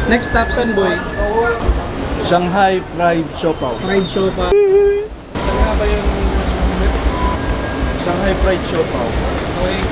Next stop, saan boy? Shanghai Fried Siopaw. Fried siopaw. Ano nga ba yung Shanghai Fried Siopaw? Okay.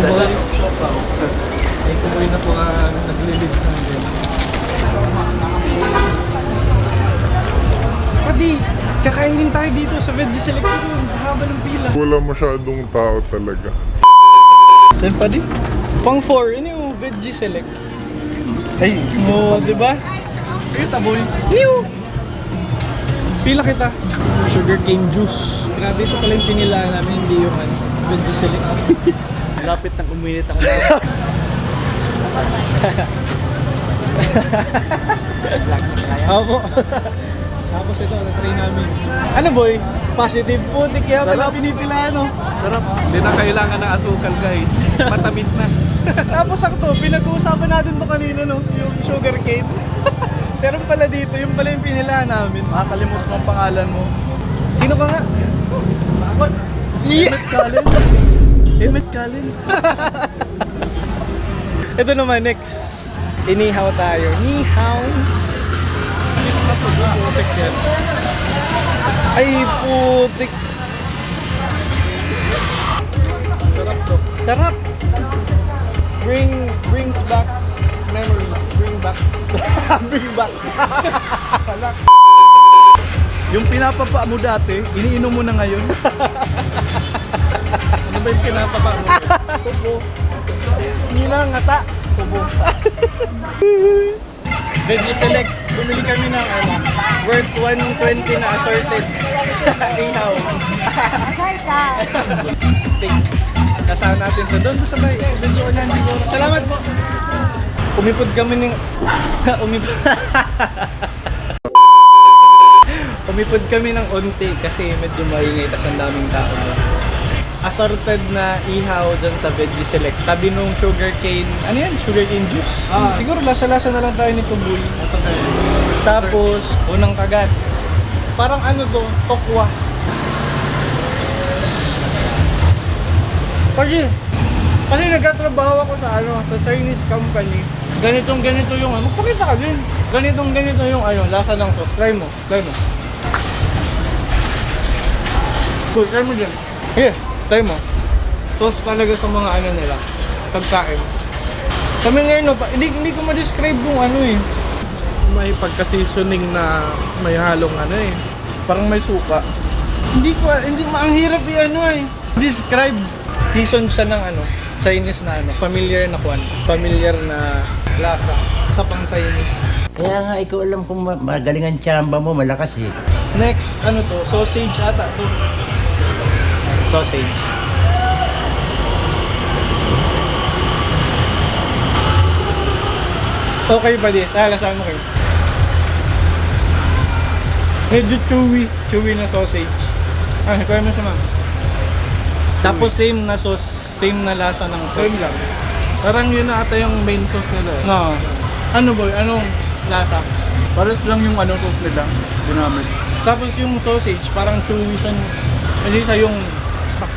The land of Siopaw. Ay, kumoy na po naglilid sa akin. Pati, kakain din tayo dito sa Veggie Select Room. Haba ng pila. Wala masyadong tao talaga. Saan pa di? Pang 4, yun yung Veggie Select. Ay, Mo, di ba? kita boy. New! Pila kita. Sugarcane juice. Grabe, ito pala yung pinilaan namin, hindi yung Veggie Select. Lapit ng uminit ang Opo. Tapos ito, na-try namin. Ano boy? Positive food, kaya pala Sarap. pinipilaan, no? Sarap. Hindi na kailangan ng asukal guys. Matamis na. Tapos sakto, pinag-uusapan natin to kanina, no? Yung sugarcane. Pero pala dito, yung pala yung pinilaan namin. Makakalimot mo ang pangalan mo. Sino ka nga? Ako. Yeah. Emmett Cullen. Emmett Cullen. Ito naman, next. Inihaw tayo. Nihaw. Putik yan. Ay, putik. Sarap to. Sarap. Brings back memories. Bring backs. Bring backs. Yung pinapapa mo dati, iniinom mo na ngayon. Ano ba yung pinapapa mo? Tubo. Hindi na ngata. Tubo. Veggie Select. Bumili kami ng worth 120 na assorted. Ihaw. Steak. Kasama natin to. Doon sa bay. Medyo ulan siguro. Salamat po. Umipod kami ng... Umipod kami ng onti kasi medyo maingay tas ang daming tao. Assorted na ihaw dyan sa Veggie Select. Tabi nung sugarcane, ano yan? Sugarcane juice? Siguro lasa-lasa na lang tayo nito bull. Tapos, unang kagat. Parang ano to, tokwa. Kasi nagtatrabaho ako sa sa Chinese company. Ganito yung magpakita ka din. Ganito yung lasa ng sauce. Try mo. Cool, try mo din. Here, try mo. Sauce talaga sa mga nila. Pagkain. Kami ngayon, hindi ko ma-describe yung May pagka-seasoning na may halong parang may suka. Hindi ang hirap describe. Season siya ng Chinese na familiar na familiar na lasa sa pang Chinese. Kaya nga, ikaw alam kung magaling ang tsamba mo, malakas eh. Next, to? Sausage ata to. Sausage. Okay pa din. Lasahan mo kayo. Medyo chewy na sausage. Kaya mo siya ma'am. Tapos same na sauce, same na lasa ng sauce. Same lang. Parang yun na ata yung main sauce nila eh. No. Ano boy? Anong lasa? Pares lang yung sauce nila. Ginamit. Tapos yung sausage, parang chewy siya. Hindi siya yung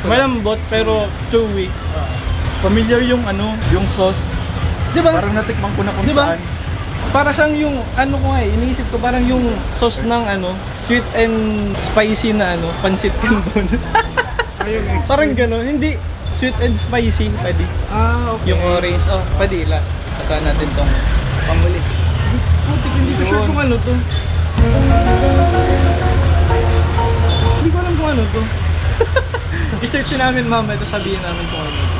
malambot pero chewy. Familiar yung yung sauce. Di ba? Parang natikman ko na kung Di ba? saan. Para siyang yung iniisip ko parang yung sauce ng sweet and spicy na pancit canton. Parang gano'n, hindi sweet and spicy, pwede. Okay. Yung orange, pwede last. Asahan natin tong pamuli. Putik, hindi ko sure kung ano to. Hindi ko alam kung ano to. I-search namin mama, ito sabihin namin kung ano to.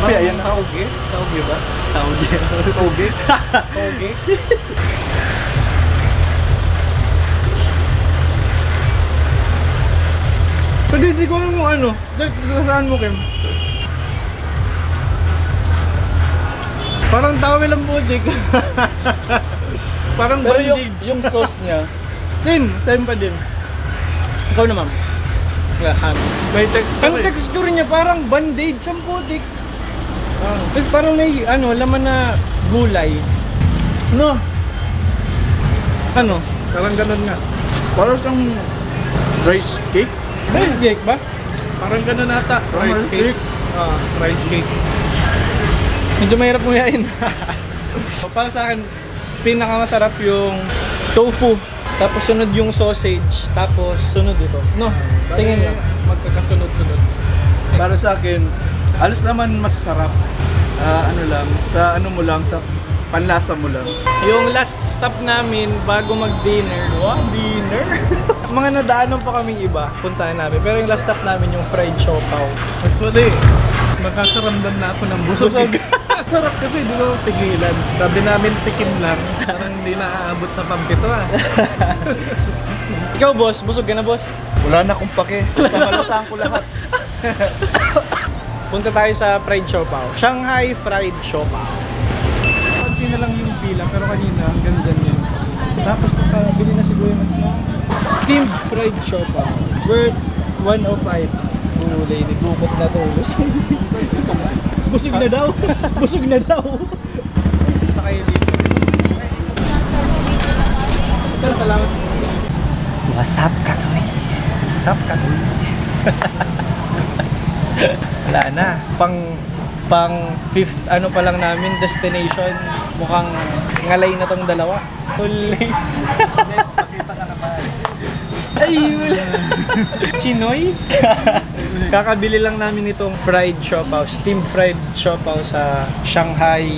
Ayan, tauge? Tauge ba? Tauge. Tauge? Tauge. Pero hindi ko alam kung ano. Saan mo, Kim? Parang tawel ang putik. Parang Pero bandage. yung sauce niya, Same pa din. Ikaw na, ma'am. Ham. may texture Ang texture niya parang bandage ang putik. Tapos parang may laman na gulay. No. Ano? Parang ganun nga. Parang siyang rice cake. Rice cake ba? Parang ganun ata. Rice cake. Rice cake. Medyo mahirap mo yain. Para sa akin, pinakamasarap yung tofu. Tapos sunod yung sausage. Tapos sunod ito. No, tingin lang. Magkakasunod-sunod. Para sa akin, alos naman masarap. Ano lang, sa ano mo lang, sa panlasa mo lang. Yung last stop namin bago mag-dinner. Wow, dinner! Mga nadaanan pa kaming iba, puntahan namin. Pero yung last stop namin yung fried siopaw. Actually, makakaramdam na ako ng busog. Busog. Sarap kasi, di ko tigilan. Sabi namin, tikim lang. Parang hindi naaabot sa pampito ah. Ikaw, boss, busog ka na, boss? Wala na akong pake. Basta malasahan ko lahat. Punta tayo sa fried siopaw. Shanghai fried siopaw. Konti na lang yung pila, pero kanina hanggang dyan yun. Tapos bili na si Kuya Max na steamed fried siopaw. Worth 105. Ulay, nagukot na to. Busog na daw. Busog na daw. Punta kayo dito. Sir, salamat. What's up, Katoy? What's up, Katoy? Wala na. Pang fifth ano pa lang namin destination. Mukhang ngalay na tong dalawa. Huli. Ay, wala. Chinoy? Kakabili lang namin itong fried siopaw, steamed fried siopaw sa Shanghai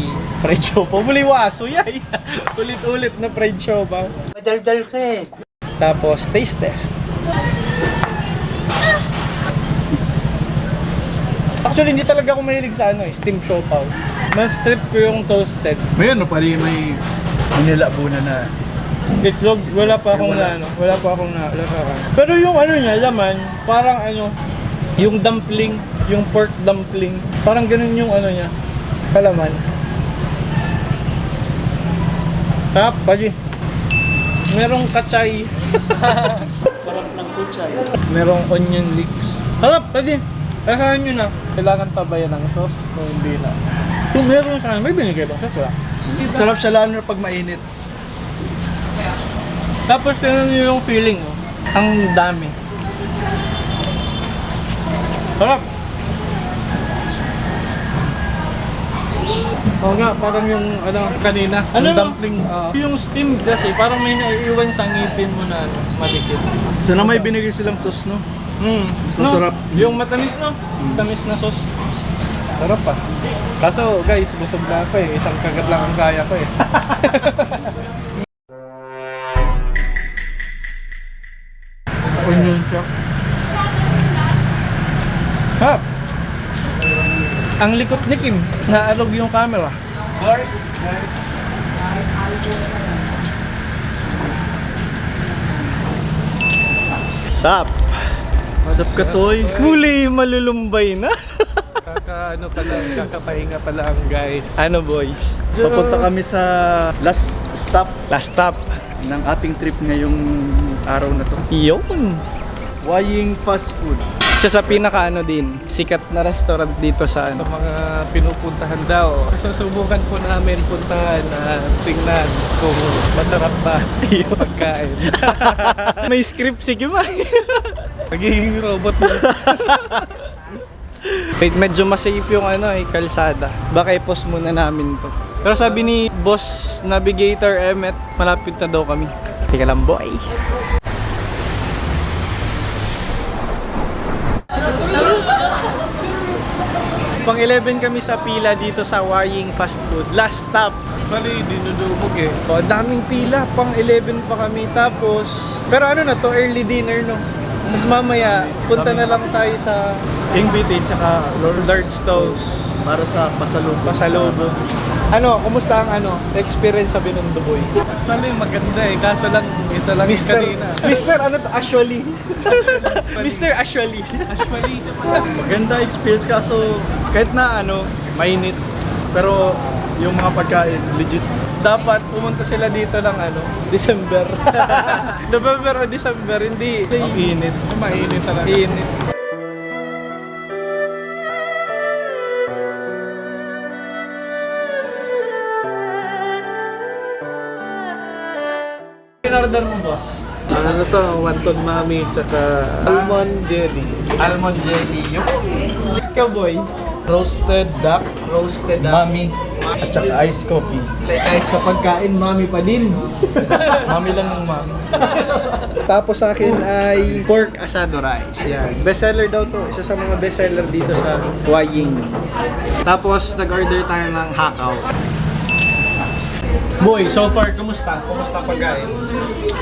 fried siopaw. Muli waso yay. Ulit-ulit na fried siopaw. Madaldal ka eh. Tapos taste test. Actually, hindi talaga ako mahilig sa steamed siopaw. Mas trip ko yung toasted. May ano pa rin, may inilabunan na. Itlog, wala pa akong na. Pero yung niya, laman, parang yung dumpling, yung pork dumpling, parang ganun yung niya, kalaman. Sarap, Paji. Merong kachay. Sarap ng kuchay. Merong onion leeks. Sarap, Paji. Kasahan nyo na. Kailangan pa ba yan ng sauce o hindi na? Kung meron sa may binigay ba? Kasi wala. Sarap siya lalo na pag mainit. Tapos tingnan nyo yung feeling, oh. Ang dami. Sarap. Oo nga, parang yung kanina, Ano yung no? dumpling. Yung steam kasi parang may naiiwan sa ngipin mo na malikit. Sana may binigay silang sauce, no? Masarap. Yung matamis, no? Matamis na sauce. Sarap pa. Kaso guys, busog na ako eh. Isang kagat lang ang kaya ko eh. Onion siya. Sarap. Ang likot ni Kim. Naalog yung camera. Sorry guys. Sap. Sap ka, Toy. Muli, malulumbay na. Kakapahinga pa lang guys. Ano boys? Papunta kami sa last stop Last stop. ng ating trip ngayong araw na to. Yun. Waying Fast Food. Isa sa pinaka din, sikat na restaurant dito sa Sa mga pinupuntahan daw, susubukan po namin puntahan at tingnan kung masarap ba yung pagkain. May script si Kim. Magiging robot na. Wait, medyo masayip yung kalsada. Baka i-post muna namin to. Pero sabi ni Boss Navigator Emmet, malapit na daw kami. Teka lang, boy. Pang 11 kami sa pila dito sa Waying Fast Food. Last stop. Actually, dinudumog eh. O, daming pila. Pang 11 pa kami. Tapos, pero na to, early dinner no. Tapos mamaya, punta na lang tayo sa Ingbitin tsaka Lord's Toast. para sa pasalubong. Pasalubong. Kumusta ang experience sa Binunduboy? Actually, maganda eh. Kaso lang, isa lang yung kanina. Mr. Actually. Mr. Actually. Actually, Maganda experience kaso kahit na mainit pero yung mga pagkain legit. Dapat pumunta sila dito ng December. November o December, hindi. Init. mainit talaga. Init. In-order mo, boss? Ano to? Wonton Mami tsaka almond jelly. Almond jelly. Yung ikaw, boy. Roasted duck. Roasted duck. Mami. At saka iced coffee. Kahit sa pagkain, mami pa din. Mami lang ng mami. Tapos sa akin ay pork asado rice. Yan. Bestseller daw to. Isa sa mga bestseller dito sa Huaying. Tapos nag-order tayo ng hakaw. Boy, so far, kumusta? Kumusta ang pagkain?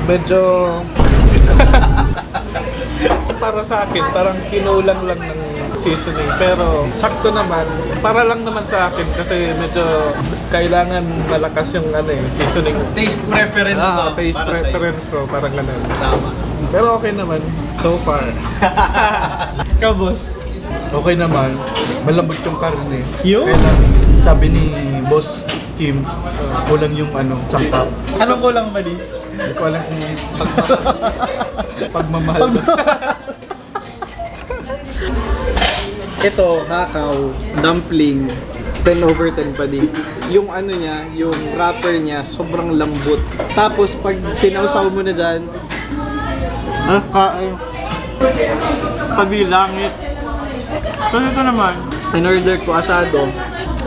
Medyo para sa akin, parang kinulang lang ng seasoning. Pero sakto naman, para lang naman sa akin kasi medyo kailangan malakas yung seasoning. Taste preference to. Taste para sa'yo. preference ko, parang ganun. Tama. Pero okay naman, so far. Ikaw, boss? Okay naman. Malambot yung karne. Yun? Kaya lang, sabi ni Boss Kim, kulang yung sangkap. Anong kulang ba di? Hindi ko alam kung pagmamahal. Ito, hakaw, dumpling, 10 over 10 pa din. Yung niya, yung wrapper niya, sobrang lambot. Tapos pag sinausaw mo na dyan, pabilangit. Tapos ito naman, in-order ko asado.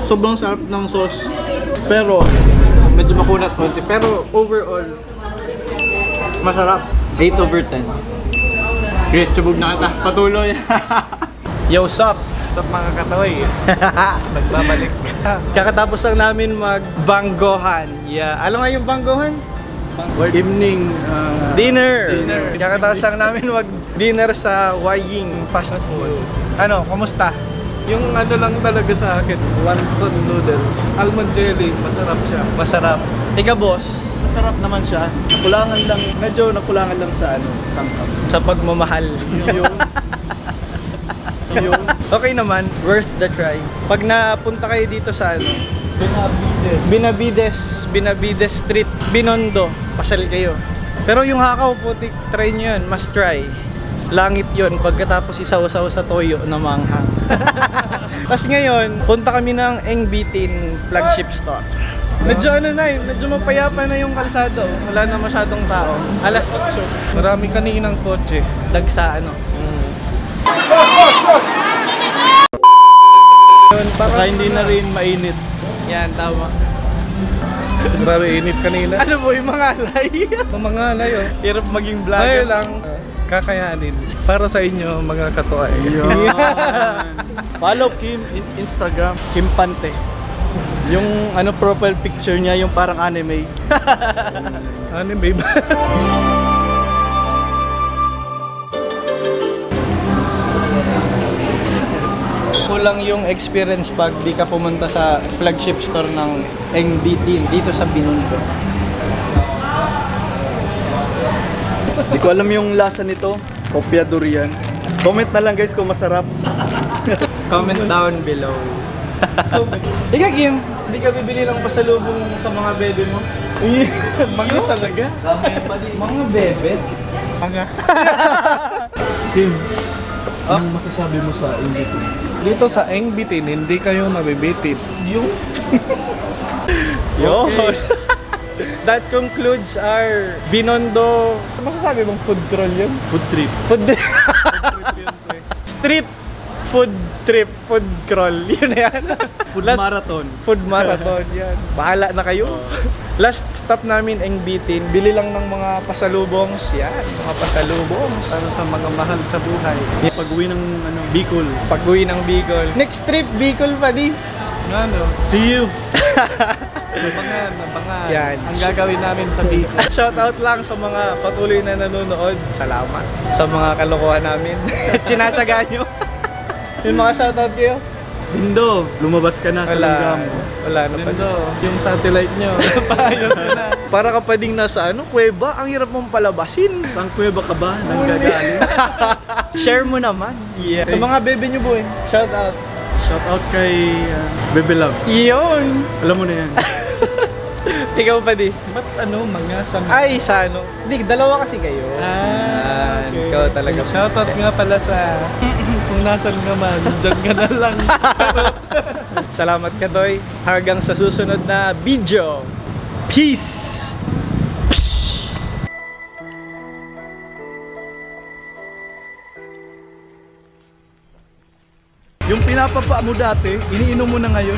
Sobrang sarap ng sauce. Pero, medyo makunat konti. Pero overall, masarap. 8 over 10. Great, chubog na kita. Patuloy. Yo, sup? Sa mga katoy, nagbabalik. Kakatapos lang namin magbanggohan. Yeah. Alam nga yung banggohan? Evening Dinner. Dinner. Kakatapos lang namin mag-dinner sa Huaying Fast Food. Ano, kumusta? Yung lang talaga sa akin, wonton noodles. Almond jelly, masarap siya. Masarap. Ikaw, boss, masarap naman siya. Medyo nakulangan lang sa sangkap. sa pagmamahal. Yung Okay naman, worth the try. Pag napunta kayo dito sa Benavides Street, Binondo, pasyal kayo. Pero yung hakaw, putik, try nyo yun, must try. Langit yun, pagkatapos isaw-saw sa toyo na manghang. Tapos ngayon, punta kami ng Eng Bitin flagship store. Medyo medyo mapayapa na yung kalsado. Wala na masyadong tao. Alas 8. marami kaninang kotse. Dagsa Yun, Saka hindi na rin mainit. Yan, tama. Grabe init kanina. Ano po yung mga alay? Mamangalay oh. Hirap maging Ay vlogger. lang, kakayanin. Para sa inyo, mga katuay. Follow Kim in Instagram. Kim Pante. Yung profile picture niya, yung parang anime. Ano babe? Kulang yung experience pag di ka pumunta sa flagship store ng Eng Bitin dito sa Binondo. Hindi ko alam yung lasa nito. Kopya durian. Comment na lang guys kung masarap. Comment down below. Ika Kim, hindi ka bibili ng pasalubong sa mga bebe mo? Mga talaga? Mga bebe? Mga. Kim, anong masasabi mo sa invite? Dito sa Eng Bitin, hindi kayo mabibitin. Yun. That concludes our Binondo. Ano masasabi mong food crawl yun? Food trip. Food Street food trip, food crawl. Yun na yan. Food Last- marathon. Food marathon, yan. Bahala na kayo. Last stop namin, Eng Bitin. Bili lang ng mga pasalubongs. Yan, mga pasalubongs. Para sa mga mahal sa buhay. Pag-uwi ng Bicol. Pag-uwi ng Bicol. Next trip, Bicol pa di. Ano? See you! Nabangan. Yan. Ang gagawin namin sa Bicol. Shoutout lang sa mga patuloy na nanonood. Salamat sa mga kalokohan namin. Tsinatsaga nyo. Yung mga shoutout kayo? Bindo, lumabas ka na sa langgam. Wala na pa. Lindo, yung satellite nyo. Paayos na. Para ka pa ding nasa kuweba, ang hirap mong palabasin. Saan kuweba ka ba? Nanggagaling? Share mo naman. Yeah. Sa mga bebe nyo boy, shoutout. Shout out kay Bebe Loves. Iyon! Alam mo na yan. Ikaw pa di. Ba't mga sa Ay, Sano. Hindi, dalawa kasi kayo. Ah, okay. Ikaw talaga. Shoutout nga pala sa kung nasan ka man, dyan ka na lang. Salamat ka, Toy. Hanggang sa susunod na video. Peace! Yung pinapapa mo dati, iniinom mo na ngayon.